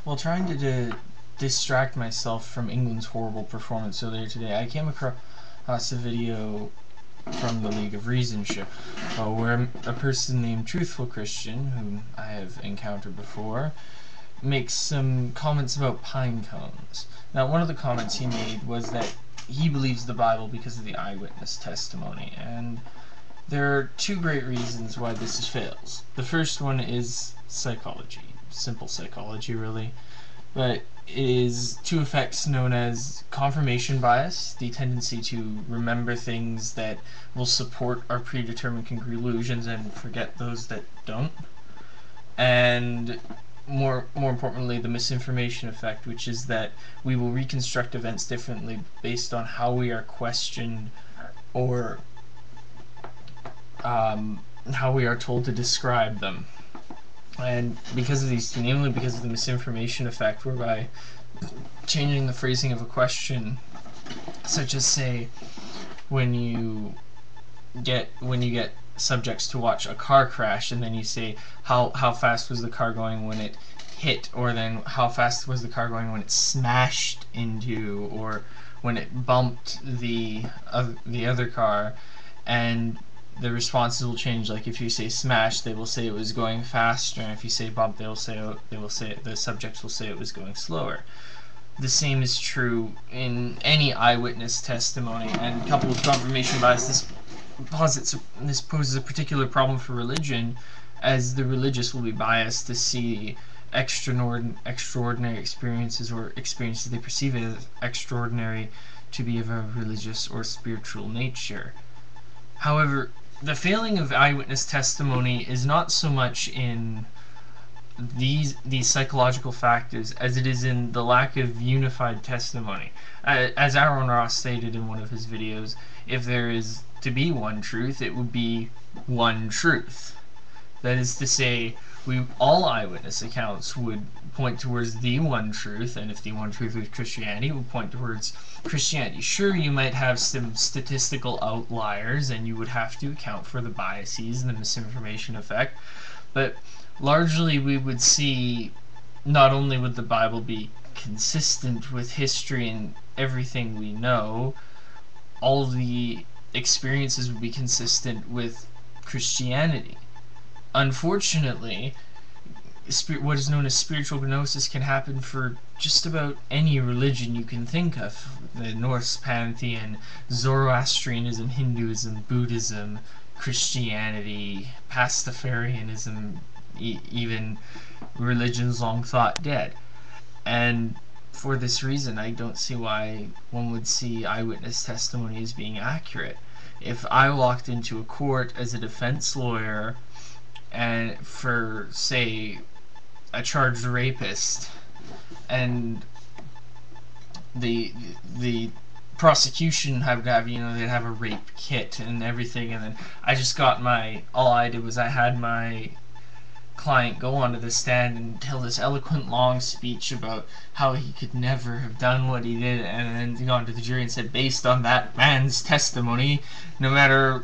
While trying to distract myself from England's horrible performance earlier today, I came across a video from the League of Reason show, where a person named TruthfulChristian, whom I have encountered before, makes some comments about pine cones. Now, one of the comments he made was that he believes the Bible because of the eyewitness testimony, and there are two great reasons why this fails. The first one is psychology, simple psychology really, but it is two effects known as confirmation bias, the tendency to remember things that will support our predetermined conclusions and forget those that don't, and more importantly, the misinformation effect, which is that we will reconstruct events differently based on how we are questioned or how we are told to describe them. And because of these two, namely because of the misinformation effect, whereby changing the phrasing of a question, such as say when you get subjects to watch a car crash, and then you say how fast was the car going when it hit, or then how fast was the car going when it smashed into, or when it bumped the other car, and the responses will change. Like if you say smash, they will say it was going faster, and if you say bump, the subjects will say it was going slower. The same is true in any eyewitness testimony, and coupled with confirmation bias, this poses a particular problem for religion, as the religious will be biased to see extraordinary experiences, or experiences they perceive as extraordinary, to be of a religious or spiritual nature. However, the failing of eyewitness testimony is not so much in these psychological factors as it is in the lack of unified testimony. As Aaron Ross stated in one of his videos, if there is to be one truth, it would be one truth. That is to say, all eyewitness accounts would point towards the one truth, and if the one truth was Christianity, it would point towards Christianity. Sure, you might have some statistical outliers, and you would have to account for the biases and the misinformation effect, but largely we would see, not only would the Bible be consistent with history and everything we know, all the experiences would be consistent with Christianity. Unfortunately, what is known as spiritual gnosis can happen for just about any religion you can think of. The Norse pantheon, Zoroastrianism, Hinduism, Buddhism, Christianity, Pastafarianism, even religions long thought dead. And for this reason, I don't see why one would see eyewitness testimony as being accurate. If I walked into a court as a defense lawyer and for, say, a charged rapist, and the prosecution they'd have a rape kit and everything, and then all I did was I had my client go onto the stand and tell this eloquent long speech about how he could never have done what he did, and then gone to the jury and said, based on that man's testimony,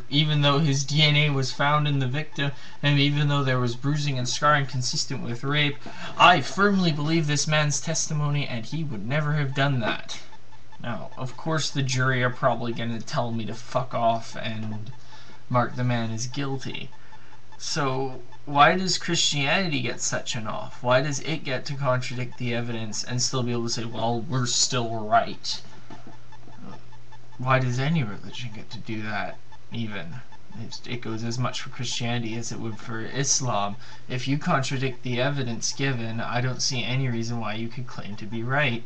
even though his DNA was found in the victim, and even though there was bruising and scarring consistent with rape, I firmly believe this man's testimony, and he would never have done that. Now, of course, the jury are probably going to tell me to fuck off and mark the man as guilty. So why does Christianity get such an off? Why does it get to contradict the evidence and still be able to say, well, we're still right? Why does any religion get to do that, even? It goes as much for Christianity as it would for Islam. If you contradict the evidence given, I don't see any reason why you could claim to be right.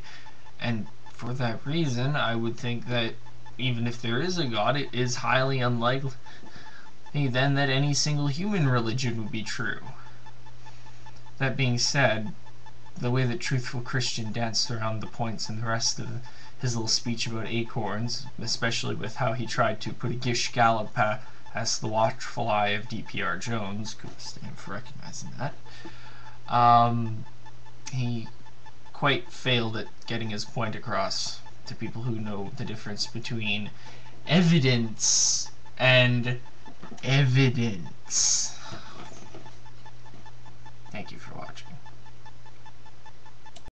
And for that reason, I would think that even if there is a God, it is highly unlikely then that any single human religion would be true. That being said, the way that TruthfulChristian danced around the points in the rest of his little speech about acorns, especially with how he tried to put a gish gallop past the watchful eye of D.P.R. Jones, kudos to him for recognizing that, he quite failed at getting his point across to people who know the difference between evidence and evidence. Thank you for watching.